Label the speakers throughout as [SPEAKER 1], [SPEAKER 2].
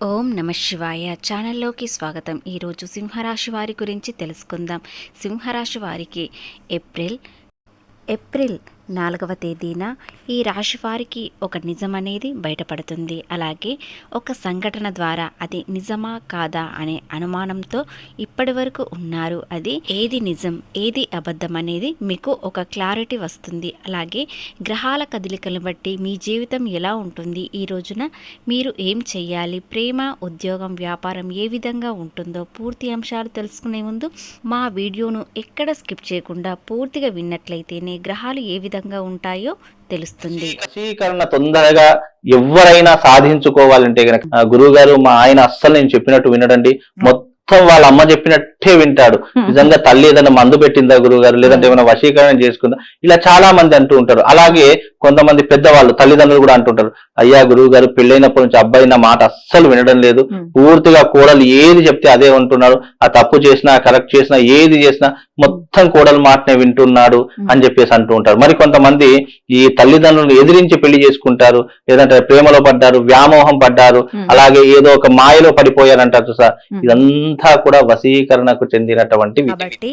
[SPEAKER 1] ఓం నమ శివాయ ఛానల్లోకి స్వాగతం. ఈరోజు సింహరాశి వారి గురించి తెలుసుకుందాం. సింహరాశి వారికి ఏప్రిల్ 4వ తేదీన ఈ రాశి వారికి ఒక నిజం అనేది బయటపడుతుంది. అలాగే ఒక సంఘటన ద్వారా అది నిజమా కాదా అనే అనుమానంతో ఇప్పటి వరకు ఉన్నారు. అది ఏది నిజం ఏది అబద్ధం అనేది మీకు ఒక క్లారిటీ వస్తుంది. అలాగే గ్రహాల కదలికలను బట్టి మీ జీవితం ఎలా ఉంటుంది, ఈ రోజున మీరు ఏం చెయ్యాలి, ప్రేమ, ఉద్యోగం, వ్యాపారం ఏ విధంగా ఉంటుందో పూర్తి అంశాలు తెలుసుకునే ముందు మా వీడియోను ఎక్కడ స్కిప్ చేయకుండా పూర్తిగా విన్నట్లయితేనే గ్రహాలు ఏ విధంగా ఉంటాయో తెలుస్తుంది.
[SPEAKER 2] వశీకరణ తొందరగా ఎవరైనా సాధించుకోవాలంటే గనక గురువు గారు మా ఆయన అస్సలు నేను చెప్పినట్టు వినడండి, మొత్తం వాళ్ళ అమ్మ చెప్పినట్టే వింటాడు. నిజంగా తల్లి ఏదైనా మందు పెట్టిందా గురువు గారు, లేదంటే ఏమైనా వశీకరణ చేసుకుందా, ఇలా చాలా మంది అంటూ ఉంటారు. అలాగే కొంతమంది పెద్దవాళ్ళు తల్లిదండ్రులు కూడా అంటుంటారు, అయ్యా గురువు గారు పెళ్ళైనప్పటి నుంచి అబ్బాయి నా మాట అస్సలు వినడం లేదు, పూర్తిగా కోడలు ఏది చెప్తే అదే ఉంటున్నాడు, ఆ తప్పు చేసినా కరెక్ట్ చేసినా ఏది చేసినా మొత్తం కోడలు మాటనే వింటున్నాడు అని చెప్పేసి అంటూ ఉంటారు. మరి కొంతమంది ఈ తల్లిదండ్రులను ఎదిరించి పెళ్లి చేసుకుంటారు, లేదంటే ప్రేమలో పడ్డారు, వ్యామోహం పడ్డారు, అలాగే ఏదో ఒక మాయలో పడిపోయారంటారు సార్. ఇదంతా కూడా వశీకరణకు చెందినటువంటి
[SPEAKER 1] కాబట్టి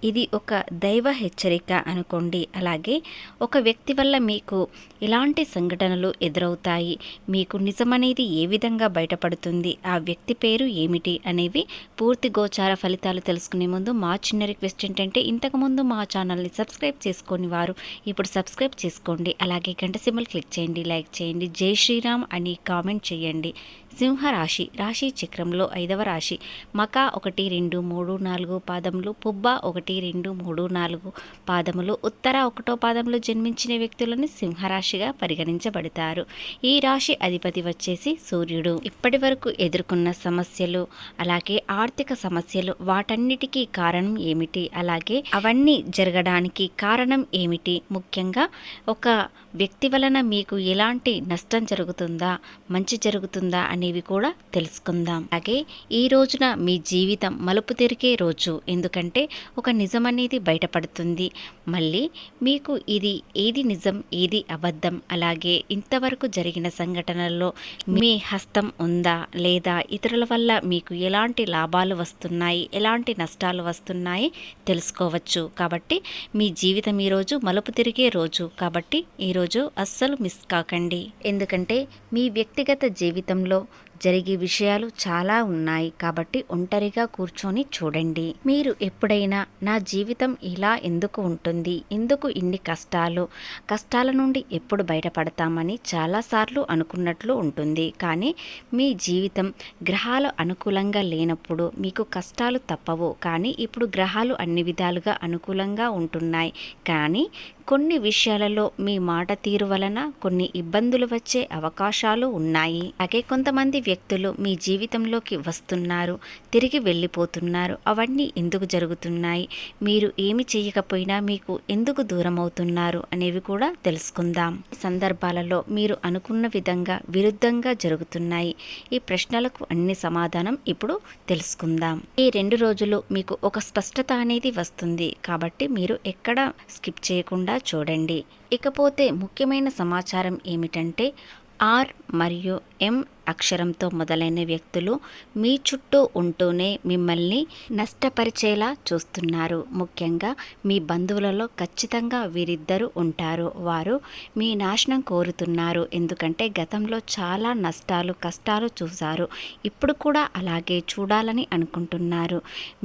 [SPEAKER 1] ఇది ఒక దైవ హెచ్చరిక అనుకోండి. అలాగే ఒక వ్యక్తి వల్ల మీకు ఇలాంటి సంఘటనలు ఎదురవుతాయి, మీకు నిజమనేది ఏ విధంగా బయటపడుతుంది, ఆ వ్యక్తి పేరు ఏమిటి అనేవి పూర్తి గోచార ఫలితాలు తెలుసుకునే ముందు మా చిన్న రిక్వెస్ట్ ఏంటంటే, ఇంతకుముందు మా ఛానల్ని సబ్స్క్రైబ్ చేసుకొని వారు ఇప్పుడు సబ్స్క్రైబ్ చేసుకోండి. అలాగే గంట సింబల్ క్లిక్ చేయండి, లైక్ చేయండి, జై శ్రీరామ్ అని కామెంట్ చేయండి. సింహరాశి రాశి చక్రంలో 5వ రాశి. మక 1, 2, 3, 4 పాదములు, పుబ్బ 1, 2, 3, 4 పాదములు, ఉత్తర 1వ పాదంలో జన్మించిన వ్యక్తులను సింహరాశిగా పరిగణించబడతారు. ఈ రాశి అధిపతి వచ్చేసి సూర్యుడు. ఇప్పటి వరకు ఎదుర్కొన్న సమస్యలు, అలాగే ఆర్థిక సమస్యలు, వాటన్నిటికీ కారణం ఏమిటి, అలాగే అవన్నీ జరగడానికి కారణం ఏమిటి, ముఖ్యంగా ఒక వ్యక్తి వలన మీకు ఎలాంటి నష్టం జరుగుతుందా, మంచి జరుగుతుందా అనేవి కూడా తెలుసుకుందాం. అలాగే ఈ రోజున మీ జీవితం మలుపు తిరిగే రోజు, ఎందుకంటే ఒక నిజం అనేది బయటపడుతుంది. మళ్ళీ మీకు ఇది ఏది నిజం ఏది అబద్ధం, అలాగే ఇంతవరకు జరిగిన సంఘటనల్లో మీ హస్తం ఉందా లేదా, ఇతరుల వల్ల మీకు ఎలాంటి లాభాలు వస్తున్నాయి, ఎలాంటి నష్టాలు వస్తున్నాయి తెలుసుకోవచ్చు. కాబట్టి మీ జీవితం ఈరోజు మలుపు తిరిగే రోజు, కాబట్టి ఈరోజు అస్సలు మిస్ కాకండి. ఎందుకంటే మీ వ్యక్తిగత జీవితంలో జరిగే విషయాలు చాలా ఉన్నాయి. కాబట్టి ఒంటరిగా కూర్చొని చూడండి. మీరు ఎప్పుడైనా నా జీవితం ఇలా ఎందుకు ఉంటుంది, ఎందుకు ఇన్ని కష్టాల నుండి ఎప్పుడు బయటపడతామని చాలాసార్లు అనుకున్నట్లు ఉంటుంది. కానీ మీ జీవితం గ్రహాలు అనుకూలంగా లేనప్పుడు మీకు కష్టాలు తప్పవు. కానీ ఇప్పుడు గ్రహాలు అన్ని విధాలుగా అనుకూలంగా ఉంటున్నాయి. కానీ కొన్ని విషయాలలో మీ మాట తీరు వలన కొన్ని ఇబ్బందులు వచ్చే అవకాశాలు ఉన్నాయి. అలాగే కొంతమంది వ్యక్తులు మీ జీవితంలోకి వస్తున్నారు, తిరిగి వెళ్ళిపోతున్నారు. అవన్నీ ఎందుకు జరుగుతున్నాయి, మీరు ఏమి చేయకపోయినా మీకు ఎందుకు దూరం అవుతున్నారు అనేవి కూడా తెలుసుకుందాం. ఈ సందర్భాలలో మీరు అనుకున్న విధంగా విరుద్ధంగా జరుగుతున్నాయి. ఈ ప్రశ్నలకు అన్ని సమాధానం ఇప్పుడు తెలుసుకుందాం. ఈ 2 రోజులు మీకు ఒక స్పష్టత అనేది వస్తుంది. కాబట్టి మీరు ఎక్కడ స్కిప్ చేయకుండా చూడండి. ఇకపోతే ముఖ్యమైన సమాచారం ఏమిటంటే, ఆర్ మరియు ఎం అక్షరంతో మొదలైన వ్యక్తులు మీ చుట్టూ ఉంటూనే మిమ్మల్ని నష్టపరిచేలా చూస్తున్నారు. ముఖ్యంగా మీ బంధువులలో ఖచ్చితంగా వీరిద్దరూ ఉంటారు. వారు మీ నాశనం కోరుతున్నారు. ఎందుకంటే గతంలో చాలా నష్టాలు కష్టాలు చూశారు, ఇప్పుడు కూడా అలాగే చూడాలని అనుకుంటున్నారు.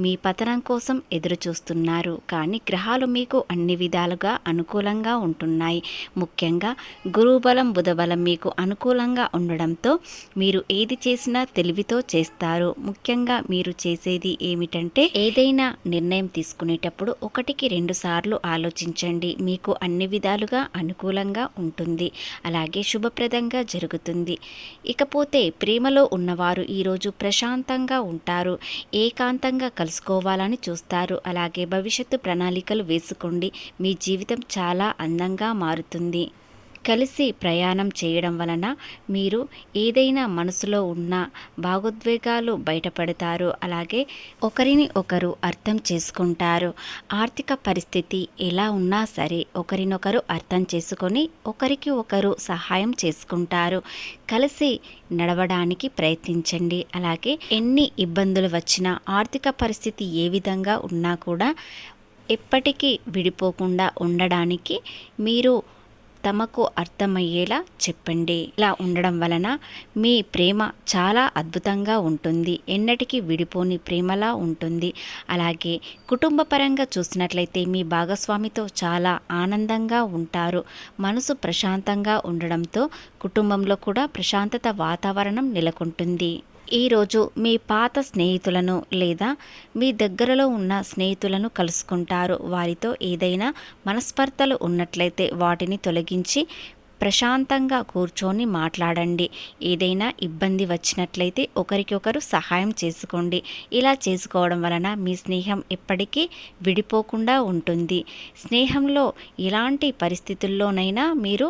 [SPEAKER 1] మీ పతనం కోసం ఎదురు చూస్తున్నారు. కానీ గ్రహాలు మీకు అన్ని విధాలుగా అనుకూలంగా ఉంటున్నాయి. ముఖ్యంగా గురుబలం బుధబలం మీకు అనుకూలంగా ఉండడంతో మీరు ఏది చేసినా తెలివితో చేస్తారు. ముఖ్యంగా మీరు చేసేది ఏమిటంటే, ఏదైనా నిర్ణయం తీసుకునేటప్పుడు 1కి 2 సార్లు ఆలోచించండి. మీకు అన్ని విధాలుగా అనుకూలంగా ఉంటుంది. అలాగే శుభప్రదంగా జరుగుతుంది. ఇకపోతే ప్రేమలో ఉన్నవారు ఈరోజు ప్రశాంతంగా ఉంటారు, ఏకాంతంగా కలుసుకోవాలని చూస్తారు. అలాగే భవిష్యత్తు ప్రణాళికలు వేసుకోండి. మీ జీవితం చాలా అందంగా మారుతుంది. కలిసి ప్రయాణం చేయడం వలన మీరు ఏదైనా మనసులో ఉన్న భావోద్వేగాలు బయటపడతారు. అలాగే ఒకరిని ఒకరు అర్థం చేసుకుంటారు. ఆర్థిక పరిస్థితి ఎలా ఉన్నా సరే ఒకరినొకరు అర్థం చేసుకొని ఒకరికి ఒకరు సహాయం చేసుకుంటారు. కలిసి నడవడానికి ప్రయత్నించండి. అలాగే ఎన్ని ఇబ్బందులు వచ్చినా ఆర్థిక పరిస్థితి ఏ విధంగా ఉన్నా కూడా ఎప్పటికీ విడిపోకుండా ఉండడానికి మీరు తమకు అర్థమయ్యేలా చెప్పండి. ఇలా ఉండడం వలన మీ ప్రేమ చాలా అద్భుతంగా ఉంటుంది. ఎన్నటికీ విడిపోని ప్రేమలా ఉంటుంది. అలాగే కుటుంబ పరంగా చూసినట్లయితే మీ భాగస్వామితో చాలా ఆనందంగా ఉంటారు. మనసు ప్రశాంతంగా ఉండడంతో కుటుంబంలో కూడా ప్రశాంతత వాతావరణం నెలకొంటుంది. ఈరోజు మీ పాత స్నేహితులను లేదా మీ దగ్గరలో ఉన్న స్నేహితులను కలుసుకుంటారు. వారితో ఏదైనా మనస్పర్ధలు ఉన్నట్లయితే వాటిని తొలగించి ప్రశాంతంగా కూర్చొని మాట్లాడండి. ఏదైనా ఇబ్బంది వచ్చినట్లయితే ఒకరికొకరు సహాయం చేసుకోండి. ఇలా చేసుకోవడం వలన మీ స్నేహం ఎప్పటికీ విడిపోకుండా ఉంటుంది. స్నేహంలో ఎలాంటి పరిస్థితుల్లోనైనా మీరు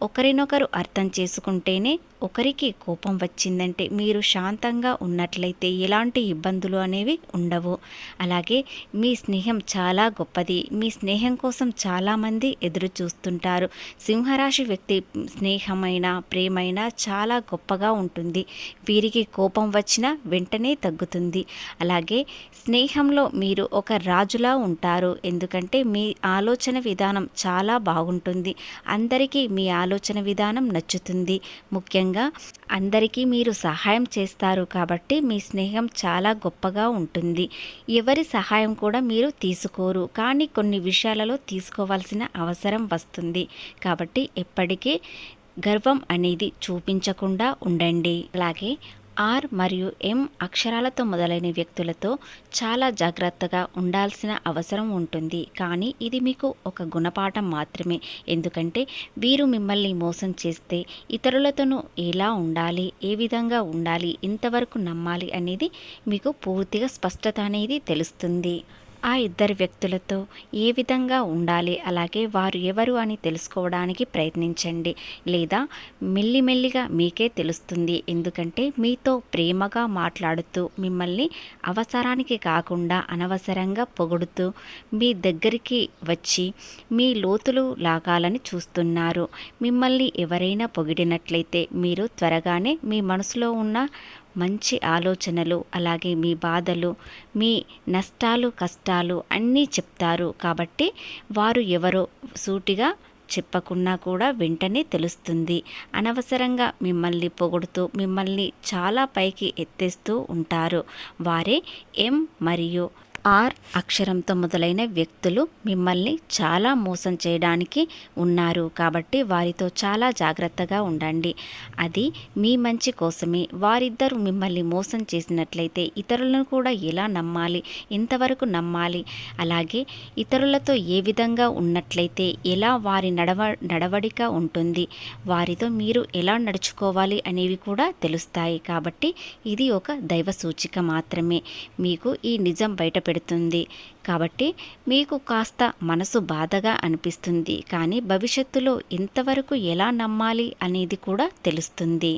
[SPEAKER 1] ఒకరినొకరు అర్థం చేసుకుంటేనే, ఒకరికి కోపం వచ్చిందంటే మీరు శాంతంగా ఉన్నట్లయితే ఎలాంటి ఇబ్బందులు అనేవి ఉండవు. అలాగే మీ స్నేహం చాలా గొప్పది. మీ స్నేహం కోసం చాలామంది ఎదురు చూస్తుంటారు. సింహరాశి వ్యక్తి స్నేహమైన ప్రేమైన చాలా గొప్పగా ఉంటుంది. వీరికి కోపం వచ్చినా వెంటనే తగ్గుతుంది. అలాగే స్నేహంలో మీరు ఒక రాజులా ఉంటారు. ఎందుకంటే మీ ఆలోచన విధానం చాలా బాగుంటుంది. అందరికీ మీ ఆలోచన విధానం నచ్చుతుంది. ముఖ్యంగా అందరికీ మీరు సహాయం చేస్తారు కాబట్టి మీ స్నేహం చాలా గొప్పగా ఉంటుంది. ఎవరి సహాయం కూడా మీరు తీసుకోరు, కానీ కొన్ని విషయాలలో తీసుకోవాల్సిన అవసరం వస్తుంది. కాబట్టి ఎప్పటికీ గర్వం అనేది చూపించకుండా ఉండండి. అలాగే ఆర్ మరియు ఎం అక్షరాలతో మొదలైన వ్యక్తులతో చాలా జాగ్రత్తగా ఉండాల్సిన అవసరం ఉంటుంది. కానీ ఇది మీకు ఒక గుణపాఠం మాత్రమే. ఎందుకంటే వీరు మిమ్మల్ని మోసం చేస్తే ఇతరులతోనూ ఎలా ఉండాలి, ఏ విధంగా ఉండాలి, ఎంతవరకు నమ్మాలి అనేది మీకు పూర్తిగా స్పష్టత అనేది తెలుస్తుంది. ఆ ఇద్దరు వ్యక్తులతో ఏ విధంగా ఉండాలి, అలాగే వారు ఎవరు అని తెలుసుకోవడానికి ప్రయత్నించండి. లేదా మెల్లిమెల్లిగా మీకే తెలుస్తుంది. ఎందుకంటే మీతో ప్రేమగా మాట్లాడుతూ మిమ్మల్ని అవసరానికి కాకుండా అనవసరంగా పొగుడుతూ మీ దగ్గరికి వచ్చి మీ లోతులు లాగాలని చూస్తున్నారు. మిమ్మల్ని ఎవరైనా పొగిడినట్లయితే మీరు త్వరగానే మీ మనసులో ఉన్న మంచి ఆలోచనలు, అలాగే మీ బాధలు, మీ నష్టాలు, కష్టాలు అన్నీ చెప్తారు. కాబట్టి వారు ఎవరో సూటిగా చెప్పకున్నా కూడా వెంటనే తెలుస్తుంది. అనవసరంగా మిమ్మల్ని పొగుడుతూ మిమ్మల్ని చాలా పైకి ఎత్తేస్తూ ఉంటారు. వారే ఎం మరియు ఆర్ అక్షరంతో మొదలైన వ్యక్తులు మిమ్మల్ని చాలా మోసం చేయడానికి ఉన్నారు. కాబట్టి వారితో చాలా జాగ్రత్తగా ఉండండి. అది మీ మంచి కోసమే. వారిద్దరూ మిమ్మల్ని మోసం చేసినట్లయితే ఇతరులను కూడా ఎలా నమ్మాలి, ఎంతవరకు నమ్మాలి, అలాగే ఇతరులతో ఏ విధంగా ఉన్నట్లయితే ఎలా వారి నడవడిక ఉంటుంది, వారితో మీరు ఎలా నడుచుకోవాలి అనేవి కూడా తెలుస్తాయి. కాబట్టి ఇది ఒక దైవ సూచిక మాత్రమే. మీకు ఈ నిజం బయట పెడుతుంది. కాబట్టి మీకు కాస్త మనసు బాధగా అనిపిస్తుంది. కానీ భవిష్యత్తులో ఎంతవరకు ఎలా నమ్మాలి అనేది కూడా తెలుస్తుంది.